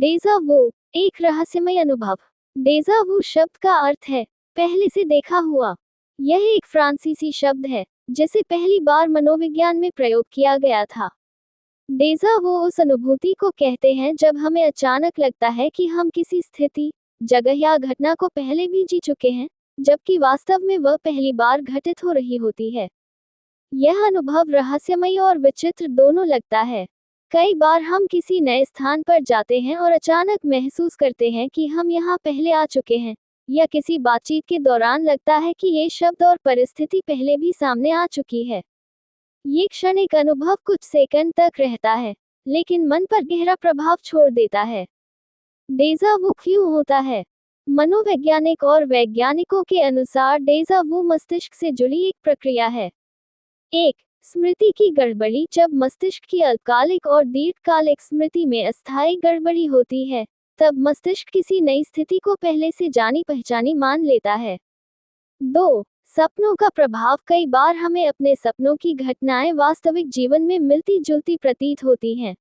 डेजा वू एक रहस्यमय अनुभव। डेजा वू शब्द का अर्थ है पहले से देखा हुआ। यह एक फ्रांसीसी शब्द है जिसे पहली बार मनोविज्ञान में प्रयोग किया गया था। डेजा वू उस अनुभूति को कहते हैं जब हमें अचानक लगता है कि हम किसी स्थिति, जगह या घटना को पहले भी जी चुके हैं, जबकि वास्तव में वह पहली बार घटित हो रही होती है। यह अनुभव रहस्यमय और विचित्र दोनों लगता है। कई बार हम किसी नए स्थान पर जाते हैं और अचानक महसूस करते हैं कि हम यहाँ पहले आ चुके हैं, या किसी बातचीत के दौरान लगता है कि ये शब्द और परिस्थिति पहले भी सामने आ चुकी है। ये क्षणिक अनुभव कुछ सेकंड तक रहता है, लेकिन मन पर गहरा प्रभाव छोड़ देता है। डेजा वू क्यों होता है? मनोवैज्ञानिक और वैज्ञानिकों के अनुसार डेजा वू मस्तिष्क से जुड़ी एक प्रक्रिया है। एक, स्मृति की गड़बड़ी। जब मस्तिष्क की अल्पकालिक और दीर्घकालिक स्मृति में अस्थायी गड़बड़ी होती है, तब मस्तिष्क किसी नई स्थिति को पहले से जानी पहचानी मान लेता है। 2, सपनों का प्रभाव। कई बार हमें अपने सपनों की घटनाएं वास्तविक जीवन में मिलती जुलती प्रतीत होती हैं।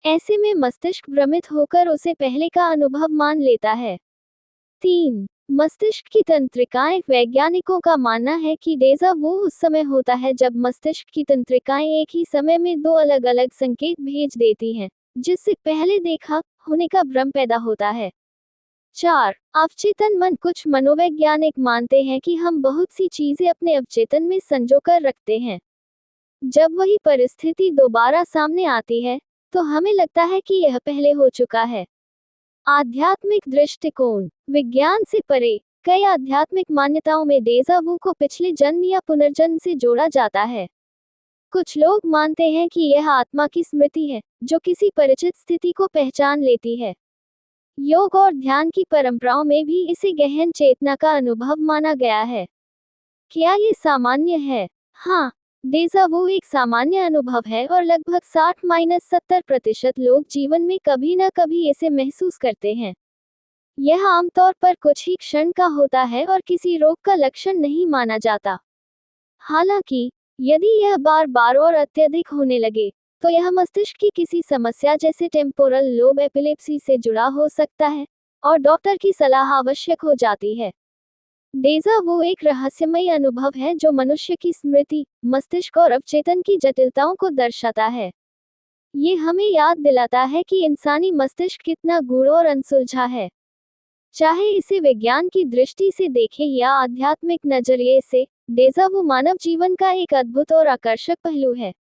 ऐसे में मस्तिष्क भ्रमित होकर उसे पहले का अनुभव मान लेता है। 3, मस्तिष्क की तंत्रिकाएं। वैज्ञानिकों का मानना है कि डेजा वू उस समय होता है जब मस्तिष्क की तंत्रिकाएं एक ही समय में दो अलग अलग संकेत भेज देती हैं, जिससे पहले देखा होने का भ्रम पैदा होता है। 4, अवचेतन मन। कुछ मनोवैज्ञानिक मानते हैं कि हम बहुत सी चीजें अपने अवचेतन में संजोकर रखते हैं। जब वही परिस्थिति दोबारा सामने आती है, तो हमें लगता है कि यह पहले हो चुका है। आध्यात्मिक दृष्टिकोण। विज्ञान से परे कई आध्यात्मिक मान्यताओं में डेजा वू को पिछले जन्म या पुनर्जन्म से जोड़ा जाता है। कुछ लोग मानते हैं कि यह आत्मा की स्मृति है जो किसी परिचित स्थिति को पहचान लेती है। योग और ध्यान की परंपराओं में भी इसे गहन चेतना का अनुभव माना गया है। क्या ये सामान्य है? हाँ, डेजा वू एक सामान्य अनुभव है और लगभग 60-70% लोग जीवन में कभी न कभी इसे महसूस करते हैं। यह आमतौर पर कुछ ही क्षण का होता है और किसी रोग का लक्षण नहीं माना जाता। हालांकि यदि यह बार बार और अत्यधिक होने लगे, तो यह मस्तिष्क की किसी समस्या जैसे टेम्पोरल लोब एपिलेप्सी से जुड़ा हो सकता है और डॉक्टर की सलाह आवश्यक हो जाती है। डेजा वू एक रहस्यमय अनुभव है जो मनुष्य की स्मृति, मस्तिष्क और अवचेतन की जटिलताओं को दर्शाता है। ये हमें याद दिलाता है कि इंसानी मस्तिष्क कितना गूढ़ और अनसुलझा है। चाहे इसे विज्ञान की दृष्टि से देखें या आध्यात्मिक नजरिए से, डेजा वू मानव जीवन का एक अद्भुत और आकर्षक पहलू है।